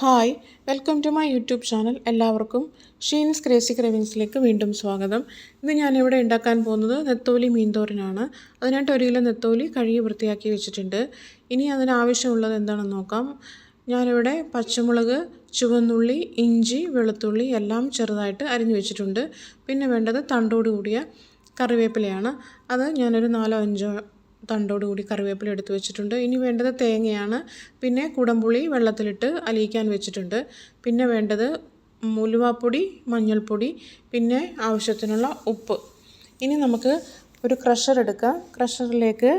Hi, welcome to my YouTube channel. എല്ലാവർക്കും ഷീൻസ് crazy ക്രേവിങ്സിലേക്ക് വീണ്ടും സ്വാഗതം. ഇന്ന് ഞാനിവിടെ ഉണ്ടാക്കാൻ പോകുന്നത് നെത്തോലി മീൻതോരനാണ്. അതിനായിട്ട് 1 കിലോ നെത്തോലി കഴുകി വൃത്തിയാക്കി വെച്ചിട്ടുണ്ട്. ഇനി അതിനാവശ്യമുള്ളത് എന്താണെന്ന് നോക്കാം. ഞാനിവിടെ പച്ചമുളക്, ചുവന്നുള്ളി, ഇഞ്ചി, വെളുത്തുള്ളി എല്ലാം ചെറുതായിട്ട് അരിഞ്ഞു വെച്ചിട്ടുണ്ട്. പിന്നെ വേണ്ടത് തണ്ടോട് കൂടിയ കറിവേപ്പിലയാണ്. അത് ഞാനൊരു 4-5 തണ്ടോടുകൂടി കറിവേപ്പില എടുത്ത് വെച്ചിട്ടുണ്ട്. ഇനി വേണ്ടത് തേങ്ങയാണ്. പിന്നെ കുടംപുളി വെള്ളത്തിലിട്ട് അലിയിക്കാൻ വെച്ചിട്ടുണ്ട്. പിന്നെ വേണ്ടത് ഉലുവാപ്പൊടി, മഞ്ഞൾപ്പൊടി, പിന്നെ ആവശ്യത്തിനുള്ള ഉപ്പ്. ഇനി നമുക്ക് ഒരു ക്രഷർ എടുക്കാം. ക്രഷറിലേക്ക്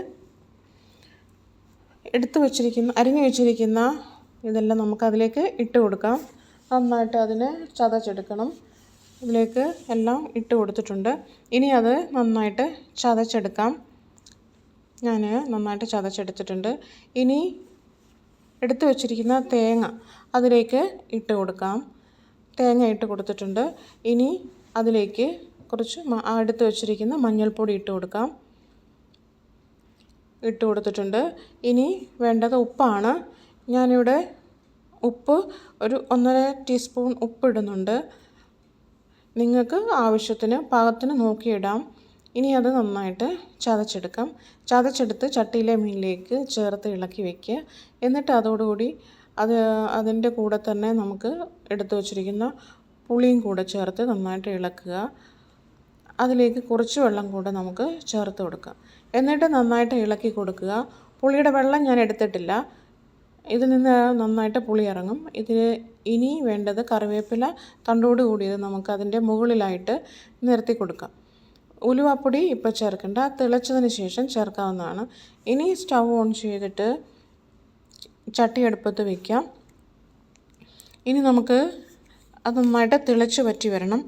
അരിഞ്ഞു വെച്ചിരിക്കുന്ന ഇതെല്ലാം നമുക്കതിലേക്ക് ഇട്ട് കൊടുക്കാം. നന്നായിട്ട് അതിനെ ചതച്ചെടുക്കണം. ഇതിലേക്ക് എല്ലാം ഇട്ട് കൊടുത്തിട്ടുണ്ട്. ഇനി അത് നന്നായിട്ട് ചതച്ചെടുക്കാം. ഞാൻ നന്നായിട്ട് ചതച്ചെടുത്തിട്ടുണ്ട്. ഇനി എടുത്തു വച്ചിരിക്കുന്ന തേങ്ങ അതിലേക്ക് ഇട്ട് കൊടുക്കാം. തേങ്ങ ഇട്ട് കൊടുത്തിട്ടുണ്ട്. ഇനി അതിലേക്ക് കുറച്ച് എടുത്തു വച്ചിരിക്കുന്ന മഞ്ഞൾപ്പൊടി ഇട്ട് കൊടുത്തിട്ടുണ്ട്. ഇനി വേണ്ടത് ഉപ്പാണ്. ഞാനിവിടെ ഉപ്പ് ഒരു 1.5 ടീസ്പൂൺ ഉപ്പിടുന്നുണ്ട്. നിങ്ങൾക്ക് ആവശ്യത്തിന് പാകത്തിന് നോക്കിയിടാം. ഇനി അത് നന്നായിട്ട് ചതച്ചെടുക്കാം. ചതച്ചെടുത്ത് ചട്ടിയിലെ മീനിലേക്ക് ചേർത്ത് ഇളക്കി വയ്ക്കുക. എന്നിട്ട് അതോടുകൂടി അതിൻ്റെ കൂടെ തന്നെ നമുക്ക് എടുത്തു വച്ചിരിക്കുന്ന പുളിയും കൂടെ ചേർത്ത് നന്നായിട്ട് ഇളക്കുക. അതിലേക്ക് കുറച്ച് വെള്ളം കൂടെ നമുക്ക് ചേർത്ത് കൊടുക്കാം. എന്നിട്ട് നന്നായിട്ട് ഇളക്കി കൊടുക്കുക. പുളിയുടെ വെള്ളം ഞാൻ എടുത്തിട്ടില്ല. ഇതിൽ നിന്ന് നന്നായിട്ട് പുളി ഇറങ്ങും. ഇനി വേണ്ടത് കറിവേപ്പില തണ്ടോട് കൂടിയത് നമുക്ക് അതിൻ്റെ മുകളിലായിട്ട് നിരത്തി കൊടുക്കാം. ഉലുവാപ്പൊടി ഇപ്പോൾ ചേർക്കേണ്ട, തിളച്ചതിന് ശേഷം ചേർക്കാവുന്നതാണ്. ഇനി സ്റ്റൗ ഓൺ ചെയ്തിട്ട് ചട്ടി അടുപ്പത്ത് വയ്ക്കാം. ഇനി നമുക്ക് അത് നന്നായിട്ട് തിളച്ച് വറ്റി വരണം.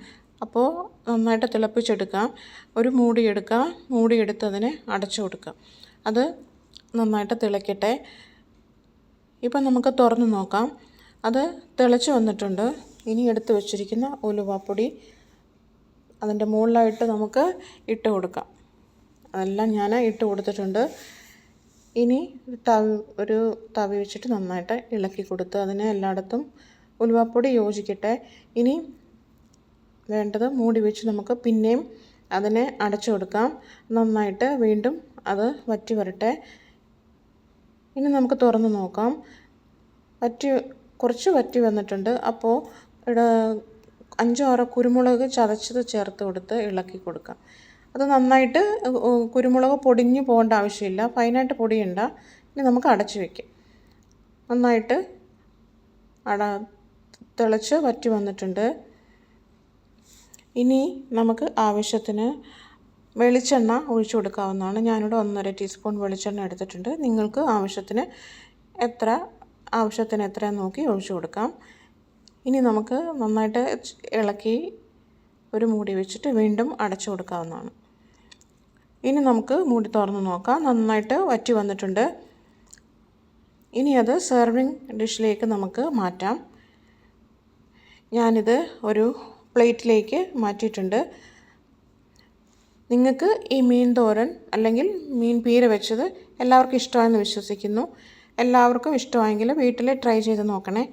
അപ്പോൾ നന്നായിട്ട് തിളപ്പിച്ചെടുക്കാം. ഒരു മൂടിയെടുത്ത് അതിനെ അടച്ചു കൊടുക്കാം. അത് നന്നായിട്ട് തിളയ്ക്കട്ടെ. ഇപ്പം നമുക്ക് തുറന്ന് നോക്കാം. അത് തിളച്ച് വന്നിട്ടുണ്ട്. ഇനി എടുത്ത് വച്ചിരിക്കുന്ന ഉലുവാപ്പൊടി അതിൻ്റെ മുകളിലായിട്ട് നമുക്ക് ഇട്ട് കൊടുക്കാം. അതെല്ലാം ഞാൻ ഇട്ട് കൊടുത്തിട്ടുണ്ട്. ഇനി ഒരു തവി വെച്ചിട്ട് നന്നായിട്ട് ഇളക്കി കൊടുത്ത് അതിനെ എല്ലായിടത്തും ഉലുവാപ്പൊടി യോജിക്കട്ടെ. ഇനി വേണ്ടത് മൂടി വെച്ച് നമുക്ക് പിന്നെയും അതിനെ അടച്ചു കൊടുക്കാം. നന്നായിട്ട് വീണ്ടും അത് വറ്റി വരട്ടെ. ഇനി നമുക്ക് തുറന്ന് നോക്കാം. കുറച്ച് വറ്റി വന്നിട്ടുണ്ട്. അപ്പോൾ 5-6 കുരുമുളക് ചതച്ചത് ചേർത്ത് കൊടുത്ത് ഇളക്കി കൊടുക്കാം. അത് നന്നായിട്ട് കുരുമുളക് പൊടിഞ്ഞു പോകേണ്ട ആവശ്യമില്ല. ഫൈനായിട്ട് പൊടിയണ്ട. ഇനി നമുക്ക് അടച്ചു വയ്ക്കാം. നന്നായിട്ട് തിളച്ച് വറ്റി വന്നിട്ടുണ്ട്. ഇനി നമുക്ക് ആവശ്യത്തിന് വെളിച്ചെണ്ണ ഒഴിച്ചു കൊടുക്കാവുന്നതാണ്. ഞാനിവിടെ 1.5 ടീസ്പൂൺ വെളിച്ചെണ്ണ എടുത്തിട്ടുണ്ട്. നിങ്ങൾക്ക് ആവശ്യത്തിന് എത്രയാണെന്ന് നോക്കി ഒഴിച്ചു കൊടുക്കാം. ഇനി നമുക്ക് നന്നായിട്ട് ഇളക്കി ഒരു മൂടി വെച്ചിട്ട് വീണ്ടും അടച്ചു കൊടുക്കാവുന്നതാണ്. ഇനി നമുക്ക് മൂടി തുറന്ന് നോക്കാം. നന്നായിട്ട് വറ്റി വന്നിട്ടുണ്ട്. ഇനി അത് സെർവിങ് ഡിഷിലേക്ക് നമുക്ക് മാറ്റാം. ഞാനിത് ഒരു പ്ലേറ്റിലേക്ക് മാറ്റിയിട്ടുണ്ട്. നിങ്ങൾക്ക് ഈ മീൻ തോരൻ അല്ലെങ്കിൽ മീൻ പീര വെച്ചത് എല്ലാവർക്കും ഇഷ്ടമായെന്ന് വിശ്വസിക്കുന്നു. എല്ലാവർക്കും ഇഷ്ടമായെങ്കിൽ വീട്ടിൽ ട്രൈ ചെയ്ത് നോക്കണേ.